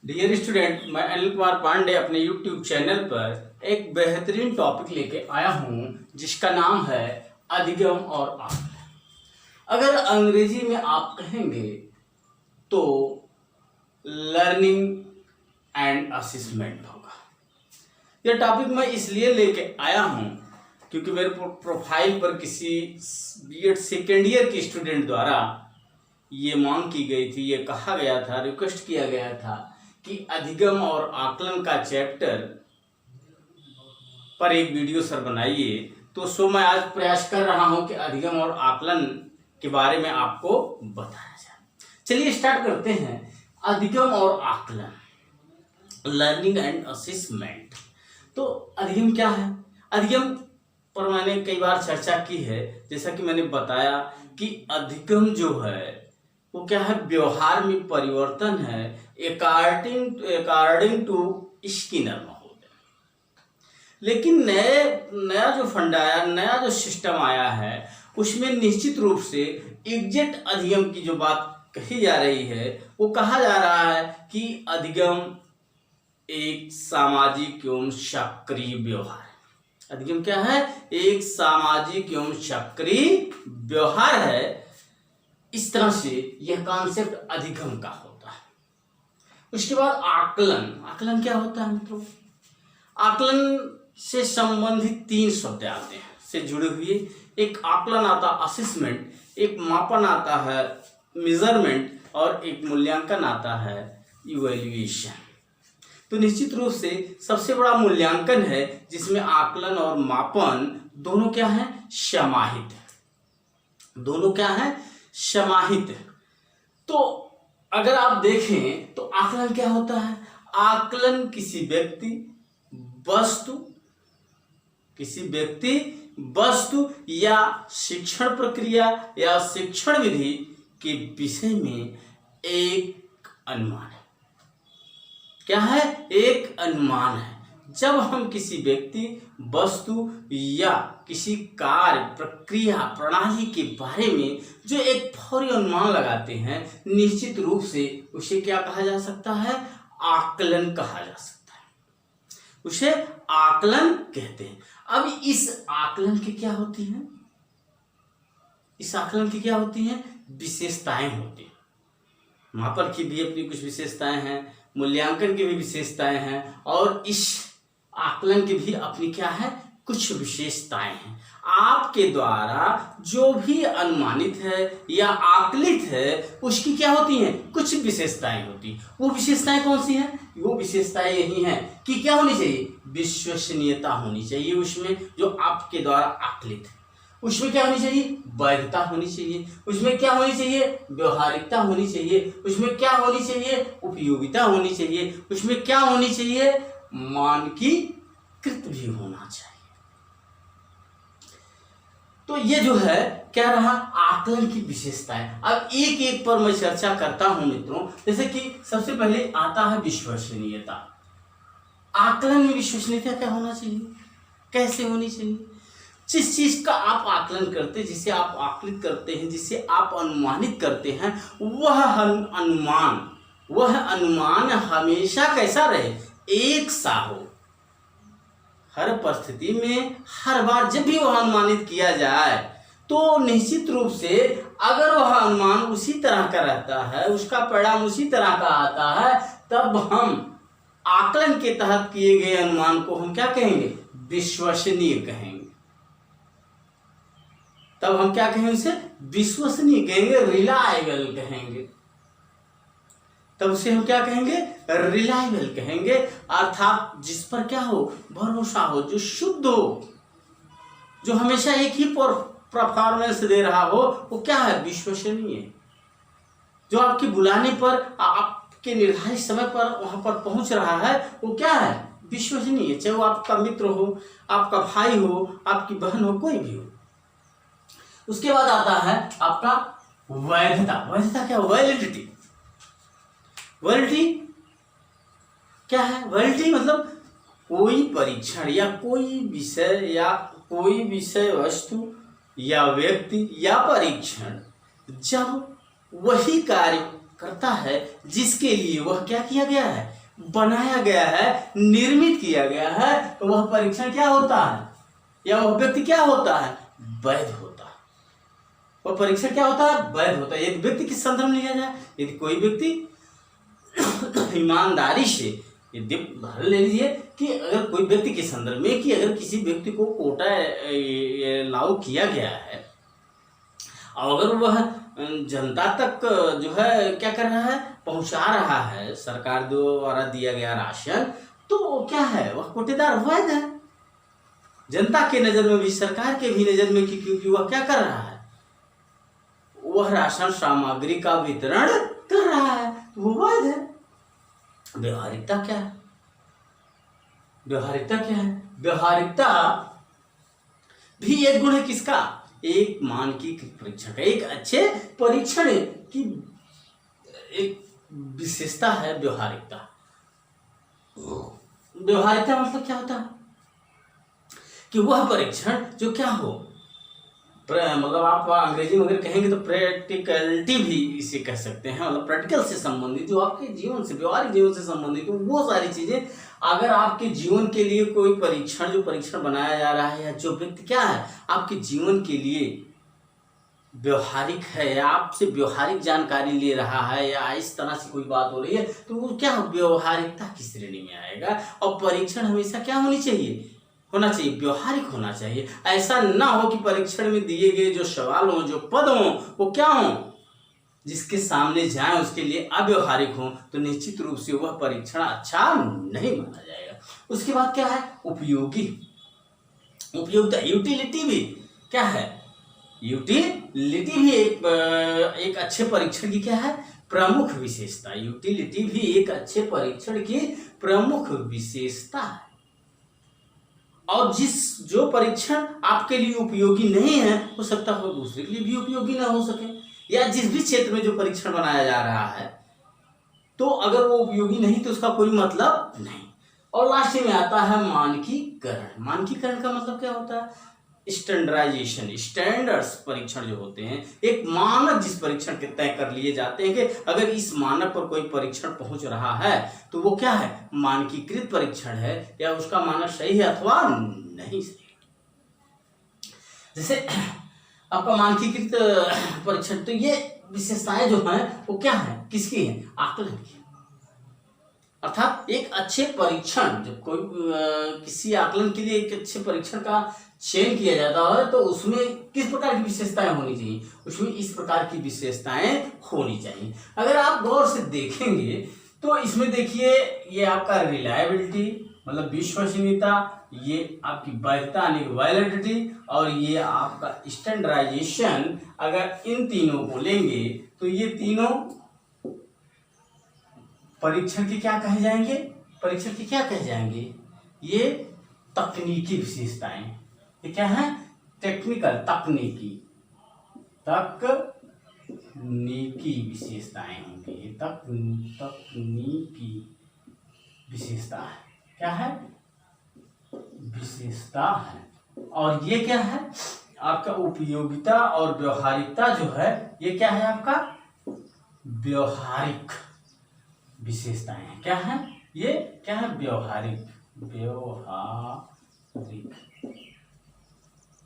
Dear student, मैं अनिल कुमार पांडे अपने YouTube channel पर एक बेहतरीन टॉपिक लेके आया हूँ जिसका नाम है अधिगम और आकलन। अगर अंग्रेजी में आप कहेंगे तो लर्निंग एंड असेसमेंट होगा। यह टॉपिक मैं इसलिए लेके आया हूँ क्योंकि मेरे प्रोफाइल पर किसी बीएड सेकेंड ईयर की स्टूडेंट द्वारा ये मांग की गई थी, ये कहा गया था, रिक्वेस्ट किया गया था कि अधिगम और आकलन का चैप्टर पर एक वीडियो सर बनाइए। तो मैं आज प्रयास कर रहा हूं कि अधिगम और आकलन के बारे में आपको बताया जाए। चलिए स्टार्ट करते हैं। अधिगम और आकलन, लर्निंग एंड असेसमेंट। तो अधिगम क्या है? अधिगम पर मैंने कई बार चर्चा की है। जैसा कि मैंने बताया कि अधिगम जो है वो क्या है, व्यवहार में परिवर्तन है अकॉर्डिंग टू स्किनर महोदय। लेकिन नया जो फंडा आया, नया जो सिस्टम आया है, उसमें निश्चित रूप से एग्जैक्ट अधिगम की जो बात कही जा रही है वो कहा जा रहा है कि अधिगम एक सामाजिक एवं सक्रिय व्यवहार है। अधिगम क्या है? एक सामाजिक एवं सक्रिय व्यवहार है। इस तरह से यह कॉन्सेप्ट अधिगम का होता है। उसके बाद आकलन। आकलन क्या होता है मित्रों? आकलन से संबंधित तीन शब्द आते हैं से जुड़े हुए। एक आकलन आता है असेसमेंट, एक मापन आता है मेजरमेंट, और एक मूल्यांकन आता है इवैल्यूएशन। तो निश्चित रूप से सबसे बड़ा मूल्यांकन है जिसमें आकलन और मापन दोनों क्या है? समाहित है। दोनों क्या है? समाहित है। तो अगर आप देखें तो आकलन क्या होता है? आकलन किसी व्यक्ति वस्तु या शिक्षण प्रक्रिया या शिक्षण विधि के विषय में एक अनुमान है। क्या है? एक अनुमान है। जब हम किसी व्यक्ति, वस्तु या किसी कार्य, प्रक्रिया, प्रणाली के बारे में जो एक फौरी अनुमान लगाते हैं, निश्चित रूप से उसे क्या कहा जा सकता है? आकलन कहा जा सकता है। उसे आकलन कहते हैं। अब इस आकलन की क्या होती हैं? इस आकलन की क्या होती हैं? विशेषताएं होती हैं। मापन की भी अपनी कुछ विशेषताएं हैं, मूल्यांकन की भी विशेषताएं हैं, और इस आकलन की भी अपनी क्या है? कुछ विशेषताएं हैं। आपके द्वारा जो भी अनुमानित है या आकलित है उसकी क्या होती हैं? कुछ विशेषताएं होती। वो विशेषताएं कौन सी हैं? वो विशेषताएं यही हैं कि क्या होनी चाहिए? विश्वसनीयता होनी चाहिए उसमें जो आपके द्वारा आकलित है। उसमें क्या होनी चाहिए? वैधता होनी चाहिए। उसमें क्या होनी चाहिए? व्यवहारिकता होनी चाहिए। उसमें क्या होनी चाहिए? उपयोगिता होनी चाहिए। उसमें क्या होनी चाहिए? मानकीकृत भी होना चाहिए। तो ये जो है क्या रहा? आकलन की विशेषताएं। अब एक एक पर मैं चर्चा करता हूं मित्रों। जैसे कि सबसे पहले आता है विश्वसनीयता। आकलन में विश्वसनीयता क्या होना चाहिए? कैसे होनी चाहिए? जिस चीज का आप आकलन करते हैं, जिसे आप आकलित करते हैं, जिसे आप अनुमानित करते हैं, वह अनुमान हमेशा कैसा रहे? एक सा हो। हर परिस्थिति में, हर बार जब भी वह अनुमानित किया जाए तो निश्चित रूप से अगर वह अनुमान उसी तरह का रहता है, उसका परिणाम उसी तरह का आता है, तब हम आकलन के तहत किए गए अनुमान को हम क्या कहेंगे? विश्वसनीय कहेंगे। तब हम क्या कहेंगे? उसे विश्वसनीय कहेंगे, रिलायबल कहेंगे। तब उसे हम क्या कहेंगे? रिलायबल कहेंगे। अर्थात जिस पर क्या हो? भरोसा हो, जो शुद्ध हो, जो हमेशा एक ही परफॉर्मेंस दे रहा हो, वो क्या है? विश्वसनीय। जो आपके बुलाने पर, आपके निर्धारित समय पर वहां पर पहुंच रहा है, वो क्या है? विश्वसनीय। चाहे वो आपका मित्र हो, आपका भाई हो, आपकी बहन हो, कोई भी हो। उसके बाद आता है आपका वैधता। वैधता क्या? वैलिडिटी। वैलिडिटी क्या है? वैलिडिटी मतलब कोई परीक्षण या कोई विषय वस्तु या व्यक्ति या परीक्षण जब वही कार्य करता है जिसके लिए वह क्या किया गया है, बनाया गया है, निर्मित किया गया है, तो वह परीक्षण क्या होता है, या वह व्यक्ति क्या होता है, वैध होता है। वह परीक्षण क्या होता है, वैध होता है। यदि व्यक्ति किस संदर्भ में लिया जाए, यदि कोई व्यक्ति ईमानदारी से, यदि ले लीजिए कि अगर कोई व्यक्ति के संदर्भ में कि अगर किसी व्यक्ति को कोटा लागू किया गया है और अगर वह जनता तक जो है क्या कर रहा है, पहुंचा रहा है सरकार द्वारा दिया गया राशन, तो क्या है, वह कोटेदार वैध है जनता के नजर में भी, सरकार के भी नजर में, क्योंकि वह क्या कर रहा है, वह राशन सामग्री का वितरण कर रहा है, तो वो वैध है। व्यवहारिकता क्या है, व्यवहारिकता क्या है, व्यवहारिकता भी एक गुण है किसका, एक मानकीकृत परीक्षण का, एक अच्छे परीक्षण की एक विशेषता है व्यवहारिकता। व्यवहारिकता मतलब क्या होता है कि वह परीक्षण जो क्या हो, मतलब आप अंग्रेजी में अगर कहेंगे तो प्रैक्टिकलिटी भी इसे कह सकते हैं, मतलब प्रैक्टिकल से संबंधित, जो आपके जीवन से, व्यवहारिक जीवन से संबंधित हो, वो सारी चीजें अगर आपके जीवन के लिए कोई परीक्षण, जो परीक्षण बनाया जा रहा है, या जो व्यक्ति क्या है आपके जीवन के लिए व्यवहारिक है, या आपसे व्यवहारिक जानकारी ले रहा है, या इस तरह से कोई बात हो रही है, तो वो क्या व्यवहारिकता की श्रेणी में आएगा। और परीक्षण हमेशा क्या होनी चाहिए, होना चाहिए, व्यवहारिक होना चाहिए। ऐसा ना हो कि परीक्षण में दिए गए जो सवाल हों, जो पद हों, वो क्या हों, जिसके सामने जाए उसके लिए अव्यवहारिक हो, तो निश्चित रूप से वह परीक्षण अच्छा नहीं माना जाएगा। उसके बाद क्या है, उपयोगी, उपयोगिता, यूटिलिटी भी क्या है, यूटिलिटी भी एक अच्छे परीक्षण की क्या है, प्रमुख विशेषता। यूटिलिटी भी एक अच्छे परीक्षण की प्रमुख विशेषता है। और जो परीक्षण आपके लिए उपयोगी नहीं है, हो सकता है दूसरे के लिए भी उपयोगी ना हो सके, या जिस भी क्षेत्र में जो परीक्षण बनाया जा रहा है, तो अगर वो उपयोगी नहीं तो उसका कोई मतलब नहीं। और लास्ट में आता है मानकीकरण। मानकीकरण का मतलब क्या होता है, स्टैंडर्डाइजेशन, स्टैंडर्ड्स परीक्षण जो होते हैं, एक मानक जिस परीक्षण के तय कर लिए जाते हैं कि अगर इस मानक पर कोई परीक्षण पहुंच रहा है तो वो क्या है, मानकीकृत परीक्षण है, या उसका मानक सही है अथवा नहीं सही। जैसे आपका मानकीकृत परीक्षण, तो ये विशेषताएं जो हैं वो क्या है, किसकी है, आकलन की। अर्थात एक अच्छे परीक्षण, जब कोई किसी आकलन के लिए एक अच्छे परीक्षण का चयन किया जाता है, तो उसमें किस प्रकार की विशेषताएं होनी चाहिए, उसमें इस प्रकार की विशेषताएं होनी चाहिए। अगर आप गौर से देखेंगे तो इसमें देखिए, ये आपका रिलायबिलिटी मतलब विश्वसनीयता, ये आपकी वैधता यानी वैलिडिटी, और ये आपका स्टैंडर्डाइजेशन। अगर इन तीनों को लेंगे तो ये तीनों परीक्षण के क्या कहे जाएंगे, परीक्षण के क्या कहे जाएंगे, ये तकनीकी विशेषताएं। ये क्या है, टेक्निकल, तकनीकी विशेषताएं होंगी। ये तकनीकी विशेषता है, क्या है, विशेषता है। और ये क्या है, आपका उपयोगिता और व्यवहारिकता जो है, ये क्या है, आपका व्यवहारिक विशेषताएं हैं। क्या है, ये क्या है, व्यवहारिक।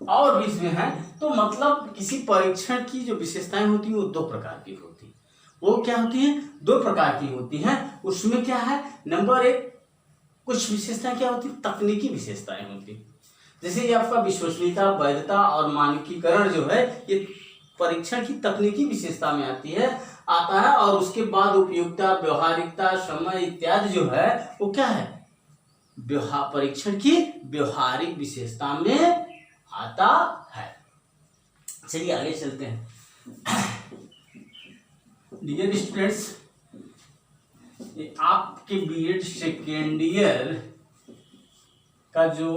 और भी इसमें है, तो मतलब किसी परीक्षण की जो विशेषताएं होती हैं वो दो प्रकार की होती है। वो क्या होती है, दो प्रकार की होती हैं। उसमें क्या है, नंबर एक, कुछ विशेषताएं क्या होती है, तकनीकी विशेषताएं होती। जैसे ये आपका विश्वसनीयता, वैधता और मानकीकरण जो है, ये परीक्षण की तकनीकी विशेषता में आता है। और उसके बाद उपयोगिता, व्यवहारिकता, समय इत्यादि जो है वो क्या है, परीक्षण की व्यवहारिक विशेषता में आता है। चलिए आगे चलते हैं। डियर स्टूडेंट्स, आपके बीएड सेकेंड ईयर का जो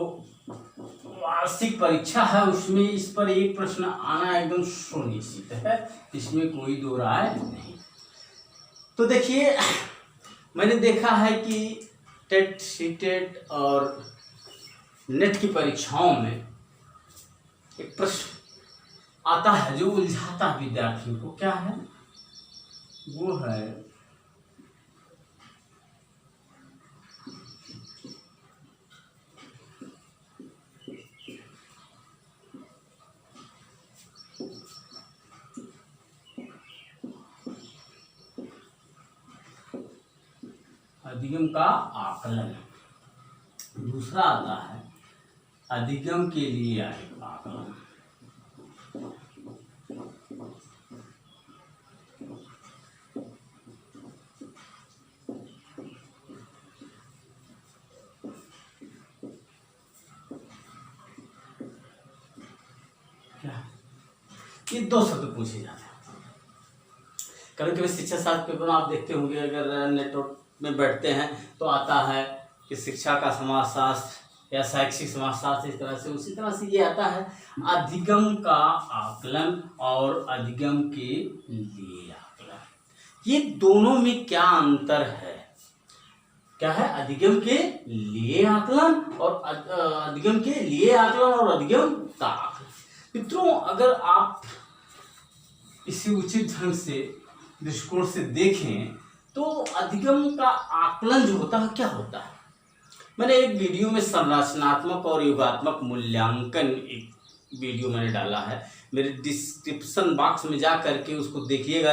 वार्षिक परीक्षा है उसमें इस पर एक प्रश्न आना एकदम सुनिश्चित है, इसमें कोई दो राय नहीं। तो देखिए, मैंने देखा है कि टेट, सीटेट और नेट की परीक्षाओं में एक प्रश्न आता है जो उलझाता है विद्यार्थियों को। क्या है, वो है अधिगम का आकलन। दूसरा आता है अधिगम के लिए आकलन। ये दो शब्द पूछे जाते हैं। कभी कभी शिक्षा शास्त्र पेपर में आप देखते होंगे, अगर नेटवर्क में बैठते हैं तो आता है कि शिक्षा का समाजशास्त्र या शैक्षिक समाजशास्त्र, इस तरह से उसी तरह से ये आता है अधिगम का आकलन और अधिगम के लिए आकलन। ये दोनों में क्या अंतर है? क्या है? अधिगम के लिए आकलन और अधिगम के लिए आकलन और अधिगम का आकलन। मित्रों, अगर आप इसे उचित ढंग से दृष्टिकोण से देखें तो अधिगम का आकलन जो होता है क्या होता है? मैंने एक वीडियो में संरचनात्मक और योगात्मक मूल्यांकन एक वीडियो मैंने डाला है, मेरे डिस्क्रिप्शन बॉक्स में जा करके उसको देखिएगा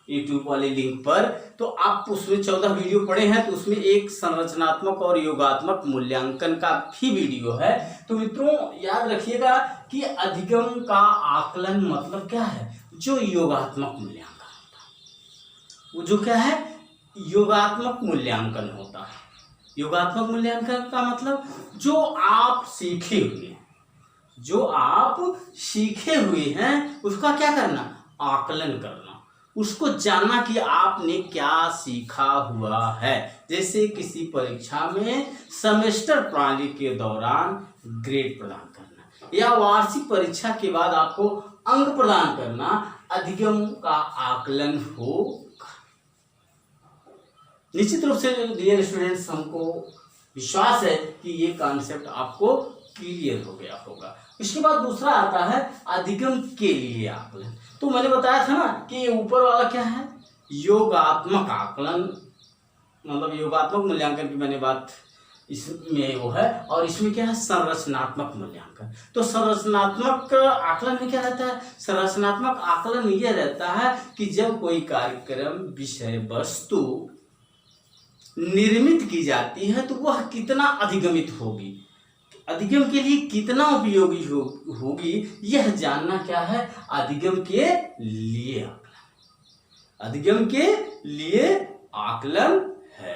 यूट्यूब वाले लिंक पर। तो आप उसमें 14 वीडियो पड़े हैं, तो उसमें एक संरचनात्मक और योगात्मक मूल्यांकन का भी वीडियो है। तो मित्रों याद रखिएगा कि अधिगम का आकलन मतलब क्या है? जो योगात्मक मूल्यांकन होता है, वो जो क्या है? योगात्मक मूल्यांकन होता है। योगात्मक मूल्यांकन का मतलब जो आप सीखे हुए हैं, जो आप सीखे हुए हैं उसका क्या करना? आकलन करना, उसको जानना कि आपने क्या सीखा हुआ है। जैसे किसी परीक्षा में सेमेस्टर प्रणाली के दौरान ग्रेड प्रदान करना या वार्षिक परीक्षा के बाद आपको अंक प्रदान करना अधिगम का आकलन होगा। निश्चित रूप से डियर स्टूडेंट्स, हमको विश्वास है कि ये कॉन्सेप्ट आपको क्लियर हो गया होगा। इसके बाद दूसरा आता है अधिगम के लिए आकलन। तो मैंने बताया था ना कि ये ऊपर वाला क्या है? योगात्मक आकलन, मतलब योगात्मक मूल्यांकन की मैंने बात इसमें वो है, और इसमें क्या है? संरचनात्मक मूल्यांकन। तो संरचनात्मक आकलन में क्या रहता है? संरचनात्मक आकलन ये रहता है कि जब कोई कार्यक्रम विषय वस्तु निर्मित की जाती है तो वह कितना अधिगमित होगी, अधिगम के लिए कितना उपयोगी होगी, यह जानना क्या है? अधिगम के लिए आकलन। अधिगम के लिए आकलन है।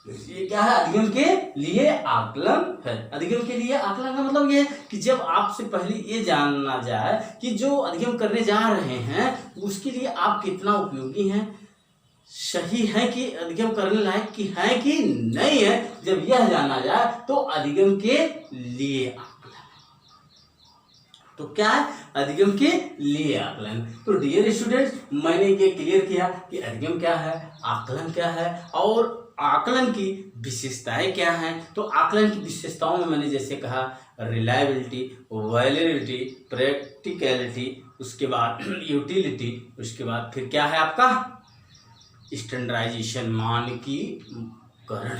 ये क्या है? अधिगम के लिए आकलन है। अधिगम के लिए आकलन का मतलब ये है कि जब आपसे पहले ये जानना जाए कि जो अधिगम करने जा रहे हैं उसके लिए आप कितना उपयोगी हैं, सही है कि अधिगम करने लायक की है कि नहीं है, जब यह जाना जाए तो अधिगम के लिए आकलन। तो क्या है? अधिगम के लिए आकलन। तो डियर स्टूडेंट्स, मैंने ये क्लियर किया कि अधिगम क्या है, आकलन क्या है और आकलन की विशेषताएं क्या हैं। तो आकलन की विशेषताओं में मैंने जैसे कहा रिलायबिलिटी, वैलिडिटी, प्रैक्टिकलिटी, उसके बाद यूटिलिटी, उसके बाद फिर क्या है आपका स्टैंडर्डाइजेशन, मानकीकरण।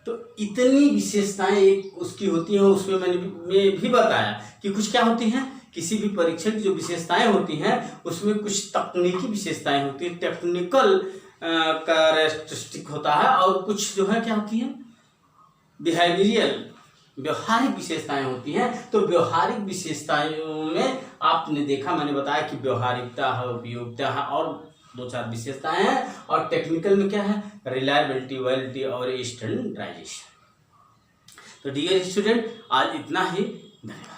तो इतनी विशेषताएं एक उसकी होती हैं। उसमें मैं भी बताया कि कुछ क्या होती हैं, किसी भी परीक्षण की जो विशेषताएं होती हैं उसमें कुछ तकनीकी विशेषताएं होती हैं, टेक्निकल कैरेक्टरिस्टिक होता है, और कुछ जो है क्या होती हैं बिहेवियरल, व्यवहारिक विशेषताएं होती हैं। तो व्यवहारिक विशेषताओं में आपने देखा, मैंने बताया कि व्यवहारिकता है, उपयोगिता है और 2-4 विशेषताएं हैं, और टेक्निकल में क्या है रिलायबिलिटी, वैलिडिटी और स्टैंडर्डाइजेशन। तो डियर स्टूडेंट, आज इतना ही। धन्यवाद।